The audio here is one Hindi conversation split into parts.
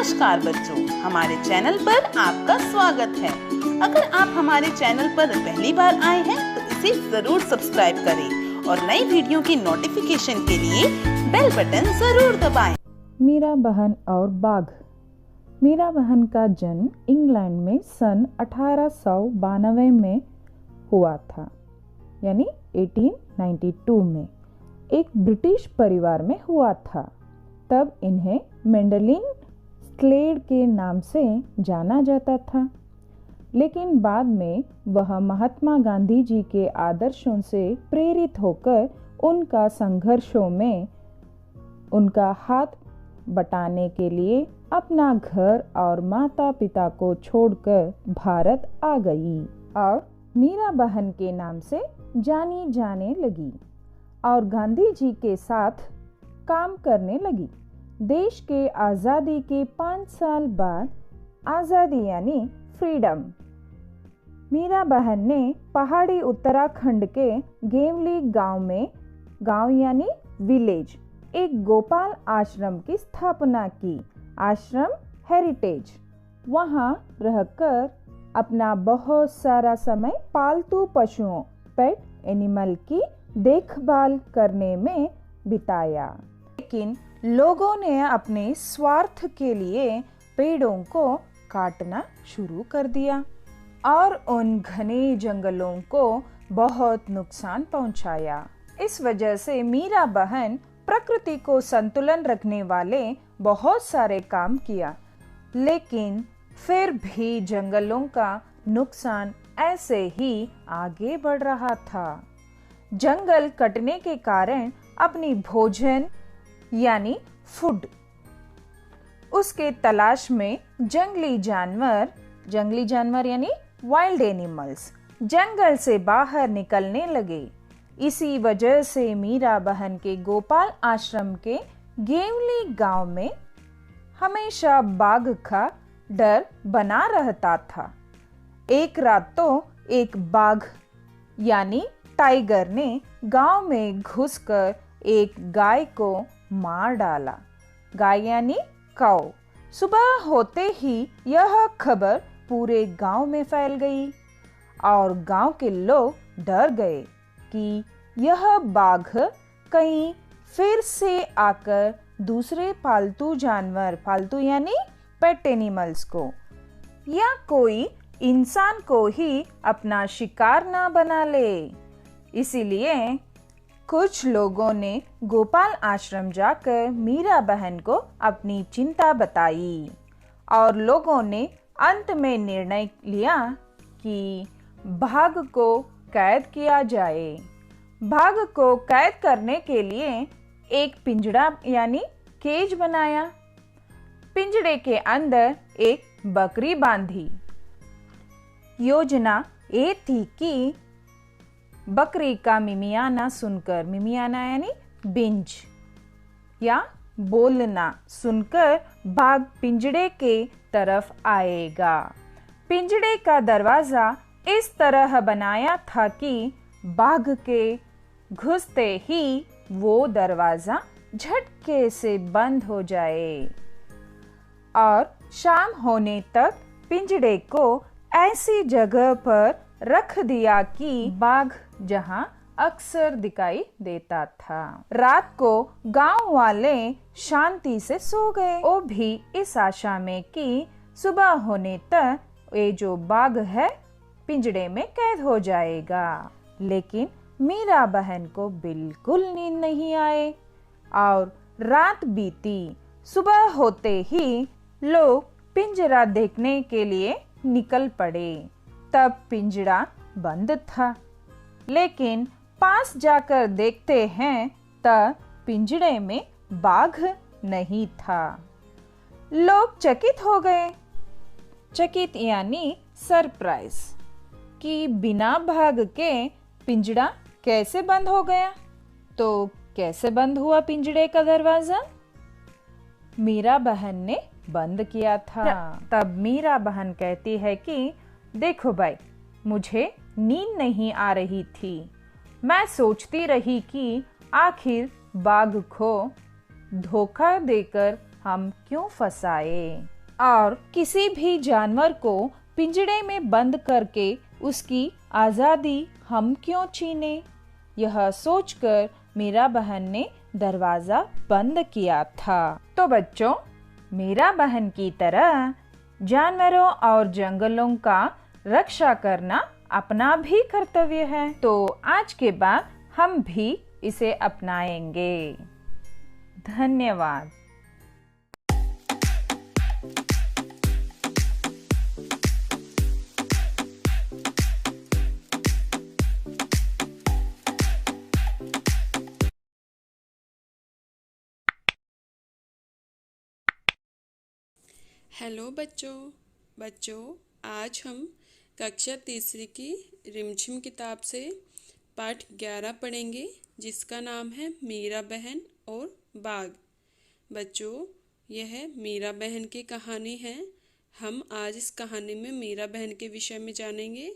नमस्कार बच्चों, हमारे चैनल पर आपका स्वागत है। अगर आप हमारे चैनल पर पहली बार आए हैं तो इसे जरूर सब्सक्राइब करें और नई वीडियो की नोटिफिकेशन के लिए बेल बटन जरूर दबाएं। मीरा बहन और बाघ। मीरा बहन का जन्म इंग्लैंड में सन 1892 में हुआ था, यानी 1892 में एक ब्रिटिश परिवार में हुआ था। तब इन्हें मेंडेलिन स्लेड के नाम से जाना जाता था, लेकिन बाद में वह महात्मा गांधी जी के आदर्शों से प्रेरित होकर उनका संघर्षों में उनका हाथ बटाने के लिए अपना घर और माता पिता को छोड़कर भारत आ गई और मीरा बहन के नाम से जानी जाने लगी और गांधी जी के साथ काम करने लगी। देश के आज़ादी के 5 साल बाद, आज़ादी यानी फ्रीडम, मीरा बहन ने पहाड़ी उत्तराखंड के गेवली गांव यानी विलेज एक गोपाल आश्रम की स्थापना की। आश्रम हेरिटेज। वहां रहकर अपना बहुत सारा समय पालतू पशुओं पेट एनिमल की देखभाल करने में बिताया। लेकिन लोगों ने अपने स्वार्थ के लिए पेड़ों को काटना शुरू कर दिया और उन घने जंगलों को बहुत नुकसान पहुंचाया। इस वजह से मीरा बहन प्रकृति को संतुलन रखने वाले बहुत सारे काम किया, लेकिन फिर भी जंगलों का नुकसान ऐसे ही आगे बढ़ रहा था। जंगल कटने के कारण अपनी भोजन यानी फूड उसके तलाश में जंगली जानवर यानी वाइल्ड एनिमल्स जंगल से बाहर निकलने लगे। इसी वजह से मीरा बहन के गोपाल आश्रम के गेवली गांव में हमेशा बाघ का डर बना रहता था। एक रात तो एक बाघ यानी टाइगर ने गांव में घुसकर एक गाय को मार डाला। गाय यानी काऊ। सुबह होते ही यह खबर पूरे गांव में फैल गई और गांव के लोग डर गए कि यह बाघ कहीं फिर से आकर दूसरे पालतू यानी पेट एनिमल्स को या कोई इंसान को ही अपना शिकार ना बना ले। इसीलिए कुछ लोगों ने गोपाल आश्रम जाकर मीरा बहन को अपनी चिंता बताई और लोगों ने अंत में निर्णय लिया कि बाघ को कैद किया जाए। बाघ को कैद करने के लिए एक पिंजड़ा यानी केज बनाया। पिंजड़े के अंदर एक बकरी बांधी। योजना ये थी कि बकरी का मिमियाना सुनकर, मिमियाना यानी बिंज या बोलना सुनकर बाघ पिंजड़े के तरफ आएगा। पिंजड़े का दरवाजा इस तरह बनाया था कि बाघ के घुसते ही वो दरवाजा झटके से बंद हो जाए और शाम होने तक पिंजड़े को ऐसी जगह पर रख दिया कि बाघ जहां अक्सर दिखाई देता था। रात को गांव वाले शांति से सो गए, वो भी इस आशा में कि सुबह होने तक ये जो बाघ है पिंजड़े में कैद हो जाएगा। लेकिन मीरा बहन को बिल्कुल नींद नहीं आए और रात बीती। सुबह होते ही लोग पिंजरा देखने के लिए निकल पड़े। तब पिंजरा बंद था, लेकिन पास जाकर देखते हैं तब पिंजरे में बाघ नहीं था। लोग चकित हो गए। चकित यानी सरप्राइज कि बिना बाघ के पिंजरा कैसे बंद हो गया। तो कैसे बंद हुआ पिंजरे का दरवाजा? मीरा बहन ने बंद किया था। तब मीरा बहन कहती है कि देखो भाई, मुझे नींद नहीं आ रही थी। मैं सोचती रही कि आखिर बाघ को धोखा देकर हम क्यों फंसाए। और किसी भी जानवर को पिंजड़े में बंद करके उसकी आज़ादी हम क्यों छीने। यह सोचकर मीरा बहन ने दरवाजा बंद किया था। तो बच्चों, मीरा बहन की तरह जानवरों और जंगलों का रक्षा करना अपना भी कर्तव्य है। तो आज के बाद हम भी इसे अपनाएंगे। धन्यवाद। हेलो बच्चों, आज हम कक्षा तीसरी की रिमझिम किताब से पाठ 11 पढ़ेंगे, जिसका नाम है मीरा बहन और बाघ। बच्चों, यह मीरा बहन की कहानी है। हम आज इस कहानी में मीरा बहन के विषय में जानेंगे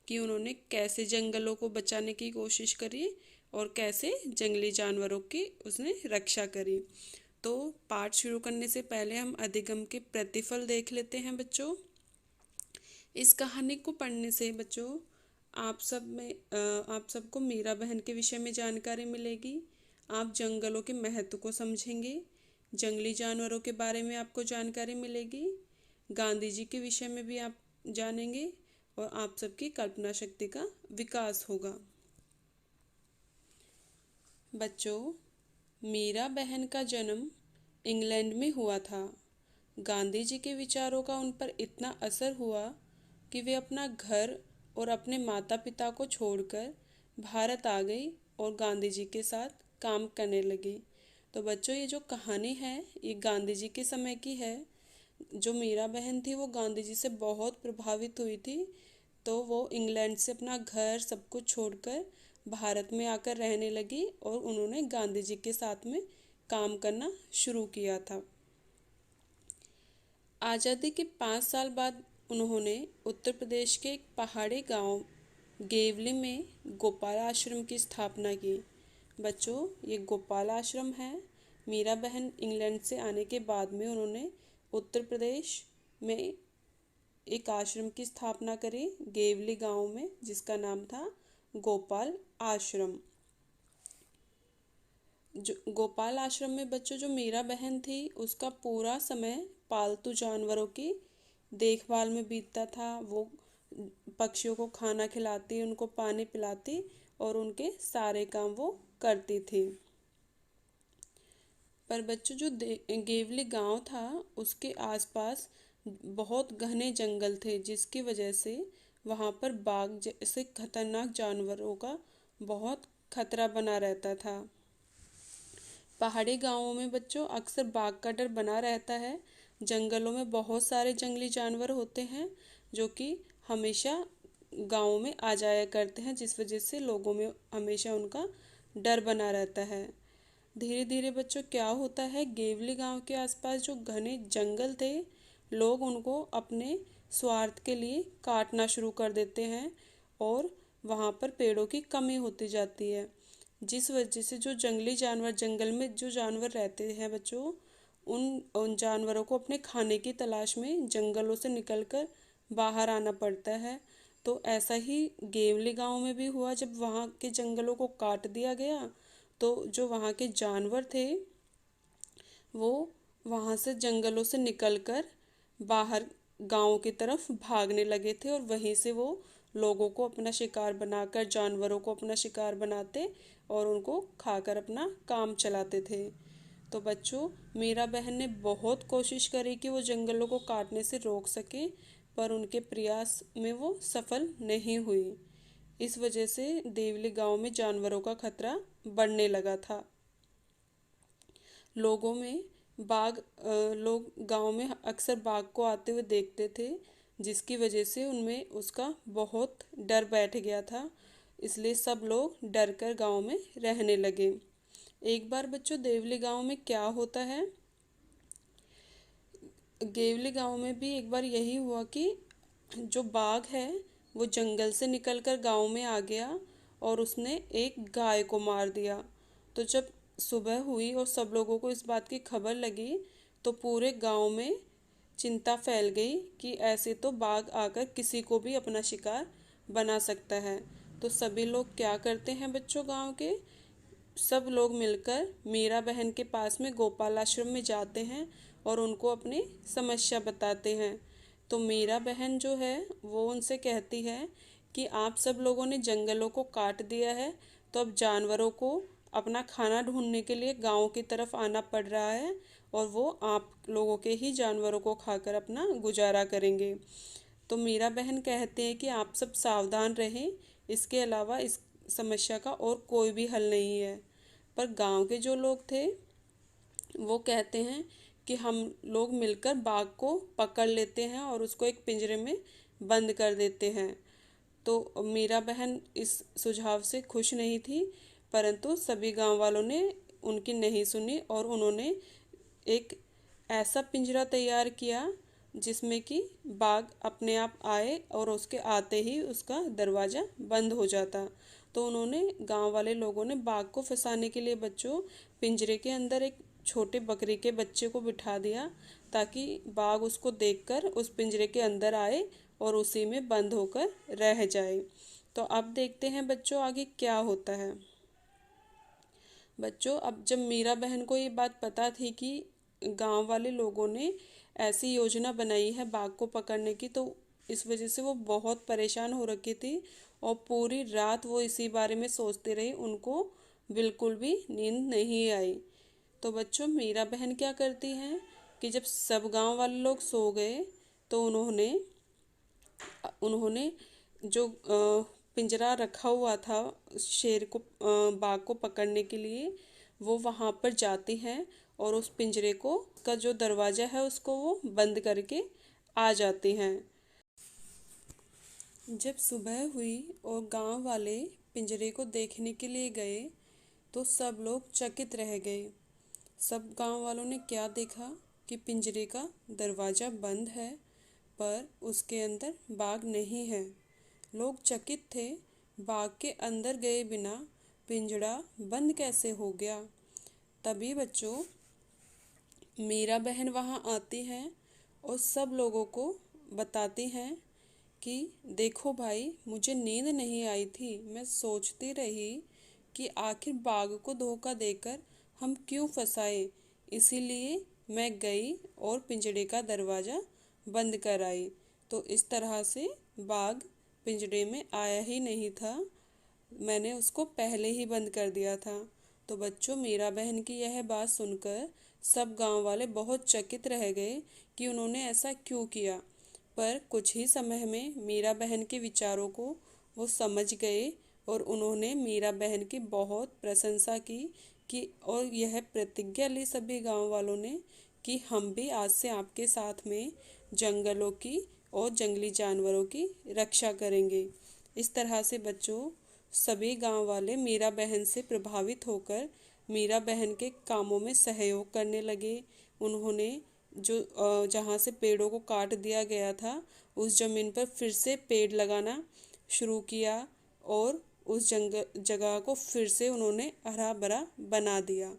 कि उन्होंने कैसे जंगलों को बचाने की कोशिश करी और कैसे जंगली जानवरों की उसने रक्षा करी। तो पाठ शुरू करने से पहले हम अधिगम के प्रतिफल देख लेते हैं। बच्चों, इस कहानी को पढ़ने से बच्चों आप सबको मीरा बहन के विषय में जानकारी मिलेगी। आप जंगलों के महत्व को समझेंगे, जंगली जानवरों के बारे में आपको जानकारी मिलेगी, गांधी जी के विषय में भी आप जानेंगे और आप सबकी कल्पना शक्ति का विकास होगा। बच्चों, मीरा बहन का जन्म इंग्लैंड में हुआ था। गांधी जी के विचारों का उन पर इतना असर हुआ कि वे अपना घर और अपने माता पिता को छोड़कर भारत आ गई और गांधी जी के साथ काम करने लगी। तो बच्चों, ये जो कहानी है ये गांधी जी के समय की है। जो मीरा बहन थी वो गांधी जी से बहुत प्रभावित हुई थी, तो वो इंग्लैंड से अपना घर सब कुछ छोड़कर भारत में आकर रहने लगी और उन्होंने गांधी जी के साथ में काम करना शुरू किया था। आज़ादी के 5 साल बाद उन्होंने उत्तर प्रदेश के एक पहाड़ी गांव गेवली में गोपाल आश्रम की स्थापना की। बच्चों, ये गोपाल आश्रम है। मीरा बहन इंग्लैंड से आने के बाद में उन्होंने उत्तर प्रदेश में एक आश्रम की स्थापना करी गेवली गांव में, जिसका नाम था गोपाल आश्रम। जो गोपाल आश्रम में बच्चों जो मीरा बहन थी उसका पूरा समय पालतू जानवरों की देखभाल में बीतता था। वो पक्षियों को खाना खिलाती, उनको पानी पिलाती और उनके सारे काम वो करती थी। पर बच्चों जो गेवली गांव था उसके आसपास बहुत घने जंगल थे, जिसकी वजह से वहाँ पर बाघ जैसे खतरनाक जानवरों का बहुत खतरा बना रहता था। पहाड़ी गांवों में बच्चों अक्सर बाघ का डर बना रहता है। जंगलों में बहुत सारे जंगली जानवर होते हैं जो कि हमेशा गांवों में आ जाया करते हैं, जिस वजह से लोगों में हमेशा उनका डर बना रहता है। धीरे धीरे बच्चों क्या होता है, गेवली गांव के आसपास जो घने जंगल थे, लोग उनको अपने स्वार्थ के लिए काटना शुरू कर देते हैं और वहाँ पर पेड़ों की कमी होती जाती है, जिस वजह से जो जंगली जानवर, जंगल में जो जानवर रहते हैं बच्चों, उन जानवरों को अपने खाने की तलाश में जंगलों से निकलकर बाहर आना पड़ता है। तो ऐसा ही गेवली गांव में भी हुआ। जब वहाँ के जंगलों को काट दिया गया तो जो वहाँ के जानवर थे वो वहाँ से जंगलों से निकलकर बाहर गांव की तरफ भागने लगे थे और वहीं से वो लोगों को अपना शिकार बनाकर, जानवरों को अपना शिकार बनाते और उनको खाकर अपना काम चलाते थे। तो बच्चों, मीरा बहन ने बहुत कोशिश करी कि वो जंगलों को काटने से रोक सके, पर उनके प्रयास में वो सफल नहीं हुई। इस वजह से देवली गांव में जानवरों का खतरा बढ़ने लगा था। लोग गांव में अक्सर बाघ को आते हुए देखते थे, जिसकी वजह से उनमें उसका बहुत डर बैठ गया था। इसलिए सब लोग डर कर गाँव में रहने लगे। एक बार बच्चों देवली गांव में क्या होता है, गेवली गांव में भी एक बार यही हुआ कि जो बाघ है वो जंगल से निकलकर गांव में आ गया और उसने एक गाय को मार दिया। तो जब सुबह हुई और सब लोगों को इस बात की खबर लगी तो पूरे गांव में चिंता फैल गई कि ऐसे तो बाघ आकर किसी को भी अपना शिकार बना सकता है। तो सभी लोग क्या करते हैं बच्चों, गांव के सब लोग मिलकर मीरा बहन के पास में गोपाल आश्रम में जाते हैं और उनको अपनी समस्या बताते हैं। तो मीरा बहन जो है वो उनसे कहती है कि आप सब लोगों ने जंगलों को काट दिया है, तो अब जानवरों को अपना खाना ढूंढने के लिए गांव की तरफ आना पड़ रहा है और वो आप लोगों के ही जानवरों को खाकर अपना गुजारा करेंगे। तो मीरा बहन कहते हैं कि आप सब सावधान रहें, इसके अलावा इस समस्या का और कोई भी हल नहीं है। पर गांव के जो लोग थे वो कहते हैं कि हम लोग मिलकर बाघ को पकड़ लेते हैं और उसको एक पिंजरे में बंद कर देते हैं। तो मीरा बहन इस सुझाव से खुश नहीं थी, परंतु सभी गांव वालों ने उनकी नहीं सुनी और उन्होंने एक ऐसा पिंजरा तैयार किया जिसमें कि बाघ अपने आप आए और उसके आते ही उसका दरवाज़ा बंद हो जाता। तो उन्होंने गांव वाले लोगों ने बाघ को फंसाने के लिए बच्चों पिंजरे के अंदर एक छोटे बकरी के बच्चे को बिठा दिया, ताकि बाघ उसको देखकर उस पिंजरे के अंदर आए और उसी में बंद होकर रह जाए। तो अब देखते हैं बच्चों आगे क्या होता है। बच्चों अब जब मीरा बहन को ये बात पता थी कि गांव वाले लोगों ने ऐसी योजना बनाई है बाघ को पकड़ने की, तो इस वजह से वो बहुत परेशान हो रखी थी और पूरी रात वो इसी बारे में सोचते रही, उनको बिल्कुल भी नींद नहीं आई। तो बच्चों मीरा बहन क्या करती हैं कि जब सब गांव वाले लोग सो गए तो उन्होंने उन्होंने जो पिंजरा रखा हुआ था शेर को बाघ को पकड़ने के लिए, वो वहाँ पर जाती हैं और उस पिंजरे को का जो दरवाज़ा है उसको वो बंद करके आ जाती हैं। जब सुबह हुई और गांव वाले पिंजरे को देखने के लिए गए तो सब लोग चकित रह गए। सब गांव वालों ने क्या देखा कि पिंजरे का दरवाज़ा बंद है पर उसके अंदर बाघ नहीं है। लोग चकित थे, बाघ के अंदर गए बिना पिंजरा बंद कैसे हो गया। तभी बच्चों मीरा बहन वहाँ आती हैं और सब लोगों को बताती हैं कि देखो भाई, मुझे नींद नहीं आई थी, मैं सोचती रही कि आखिर बाघ को धोखा देकर हम क्यों फंसाए, इसीलिए मैं गई और पिंजरे का दरवाज़ा बंद कर आई। तो इस तरह से बाघ पिंजरे में आया ही नहीं था, मैंने उसको पहले ही बंद कर दिया था। तो बच्चों मीरा बहन की यह बात सुनकर सब गांव वाले बहुत चकित रह गए कि उन्होंने ऐसा क्यों किया। पर कुछ ही समय में मीरा बहन के विचारों को वो समझ गए और उन्होंने मीरा बहन की बहुत प्रशंसा की कि और यह प्रतिज्ञा ली सभी गांव वालों ने कि हम भी आज से आपके साथ में जंगलों की और जंगली जानवरों की रक्षा करेंगे। इस तरह से बच्चों सभी गांव वाले मीरा बहन से प्रभावित होकर मीरा बहन के कामों में सहयोग करने लगे। उन्होंने जो जहाँ से पेड़ों को काट दिया गया था उस जमीन पर फिर से पेड़ लगाना शुरू किया और उस जगह को फिर से उन्होंने हरा भरा बना दिया।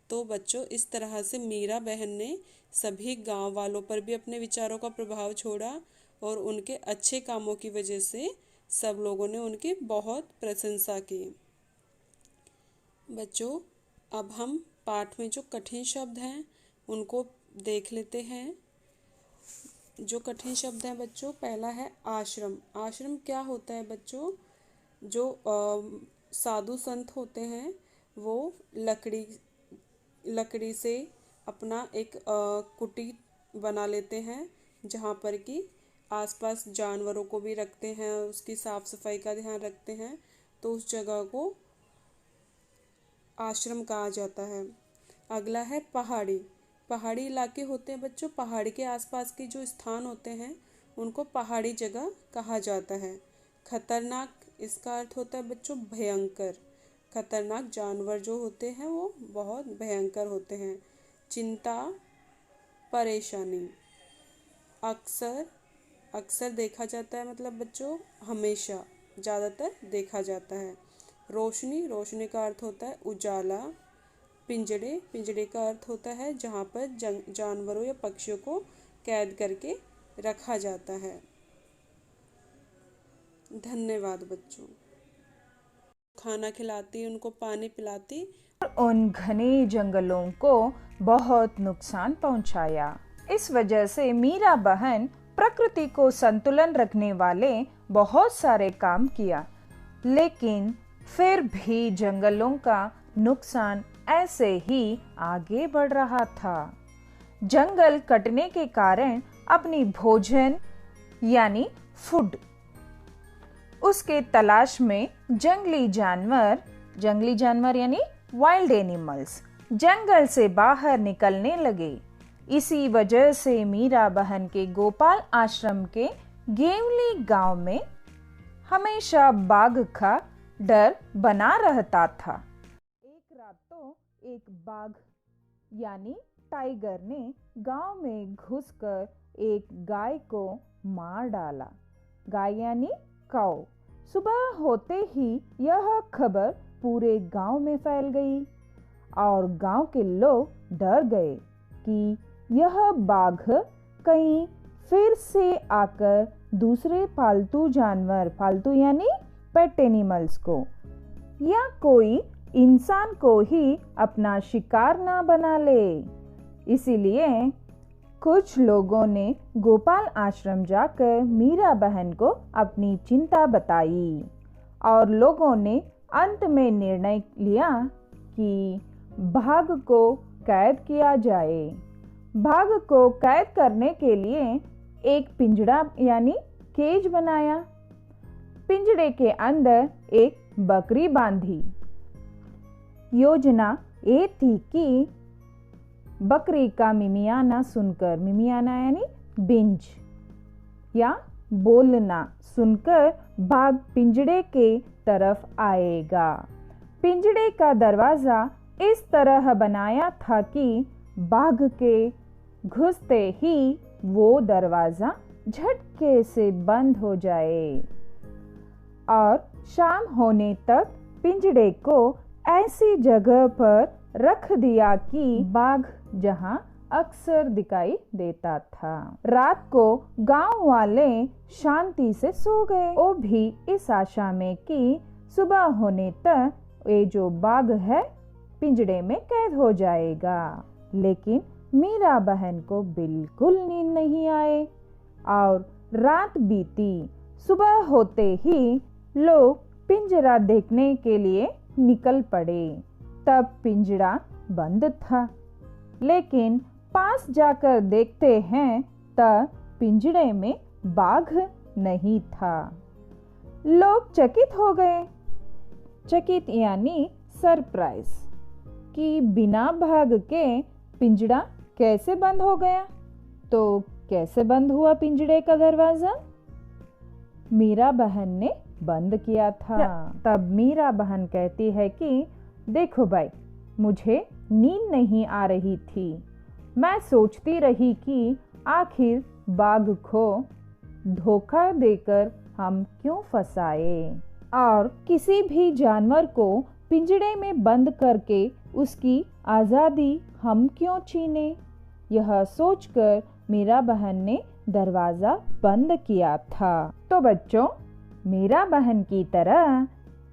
तो बच्चों इस तरह से मीरा बहन ने सभी गांव वालों पर भी अपने विचारों का प्रभाव छोड़ा और उनके अच्छे कामों की वजह से सब लोगों ने उनकी बहुत प्रशंसा की। बच्चों अब हम पाठ में जो कठिन शब्द हैं उनको देख लेते हैं। जो कठिन शब्द हैं बच्चों, पहला है आश्रम। आश्रम क्या होता है बच्चों, जो साधु संत होते हैं वो लकड़ी से अपना एक कुटी बना लेते हैं जहाँ पर कि आसपास जानवरों को भी रखते हैं, उसकी साफ सफाई का ध्यान रखते हैं, तो उस जगह को आश्रम कहा जाता है। अगला है पहाड़ी। पहाड़ी इलाके होते हैं बच्चों, पहाड़ी के आसपास के जो स्थान होते हैं उनको पहाड़ी जगह कहा जाता है। खतरनाक, इसका अर्थ होता है बच्चों भयंकर। खतरनाक जानवर जो होते हैं वो बहुत भयंकर होते हैं। चिंता, परेशानी। अक्सर देखा जाता है, मतलब बच्चों हमेशा, ज़्यादातर देखा जाता है। रोशनी का अर्थ होता है उजाला। पिंजरे का अर्थ होता है जहाँ पर जानवरों या पक्षियों को कैद करके रखा जाता है। धन्यवाद बच्चों। खाना खिलाती, उनको पानी पिलाती। उन घने जंगलों को बहुत नुकसान पहुंचाया। इस वजह से मीरा बहन प्रकृति को संतुलन रखने वाले बहुत सारे काम किया, लेकिन फिर भी जंगलों का नुकसान ऐसे ही आगे बढ़ रहा था। जंगल कटने के कारण अपनी भोजन यानी फूड उसके तलाश में जंगली जानवर यानी वाइल्ड एनिमल्स जंगल से बाहर निकलने लगे। इसी वजह से मीरा बहन के गोपाल आश्रम के गेवली गांव में हमेशा बाघ का डर बना रहता था। एक रात तो एक बाघ यानी टाइगर ने गांव में घुसकर एक गाय को मार डाला। गाय यानी काऊ। सुबह होते ही यह खबर पूरे गांव में फैल गई और गांव के लोग डर गए कि यह बाघ कहीं फिर से आकर दूसरे पालतू यानी पेट एनिमल्स को या कोई इंसान को ही अपना शिकार ना बना ले। इसीलिए कुछ लोगों ने गोपाल आश्रम जाकर मीरा बहन को अपनी चिंता बताई और लोगों ने अंत में निर्णय लिया कि बाघ को कैद किया जाए। बाघ को कैद करने के लिए एक पिंजड़ा यानी केज बनाया। पिंजड़े के अंदर एक बकरी बांधी। योजना ये थी कि बकरी का मिमियाना सुनकर, मिमियाना यानी बिंज या बोलना सुनकर बाघ पिंजड़े के तरफ आएगा। पिंजड़े का दरवाजा इस तरह बनाया था कि बाघ के घुसते ही वो दरवाजा झटके से बंद हो जाए और शाम होने तक पिंजड़े को ऐसी जगह पर रख दिया कि बाघ जहां अक्सर दिखाई देता था। रात को गांव वाले शांति से सो गए, वो भी इस आशा में कि सुबह होने तक ये जो बाघ है पिंजड़े में कैद हो जाएगा। लेकिन मीरा बहन को बिल्कुल नींद नहीं आए और रात बीती। सुबह होते ही लोग पिंजरा देखने के लिए निकल पड़े। तब पिंजरा बंद था, लेकिन पास जाकर देखते हैं तब पिंजरे में बाघ नहीं था। लोग चकित हो गए। चकित यानी सरप्राइज कि बिना बाघ के पिंजरा कैसे बंद हो गया। तो कैसे बंद हुआ पिंजरे का दरवाजा? मीरा बहन ने बंद किया था। तब मीरा बहन कहती है कि देखो भाई, मुझे नींद नहीं आ रही थी। मैं सोचती रही कि आखिर बाघ को धोखा देकर हम क्यों फंसाए और किसी भी जानवर को पिंजड़े में बंद करके उसकी आज़ादी हम क्यों छीने। यह सोचकर मीरा बहन ने दरवाज़ा बंद किया था। तो बच्चों, मीरा बहन की तरह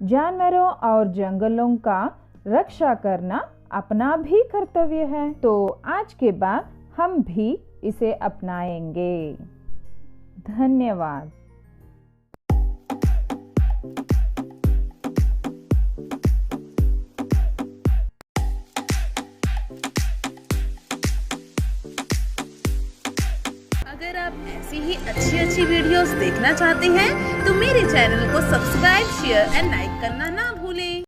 जानवरों और जंगलों का रक्षा करना अपना भी कर्तव्य है। तो आज के बाद हम भी इसे अपनाएंगे। धन्यवाद। अगर आप ऐसी ही अच्छी वीडियोस देखना चाहते हैं तो मेरे चैनल को सब्सक्राइब, शेयर एंड लाइक करना ना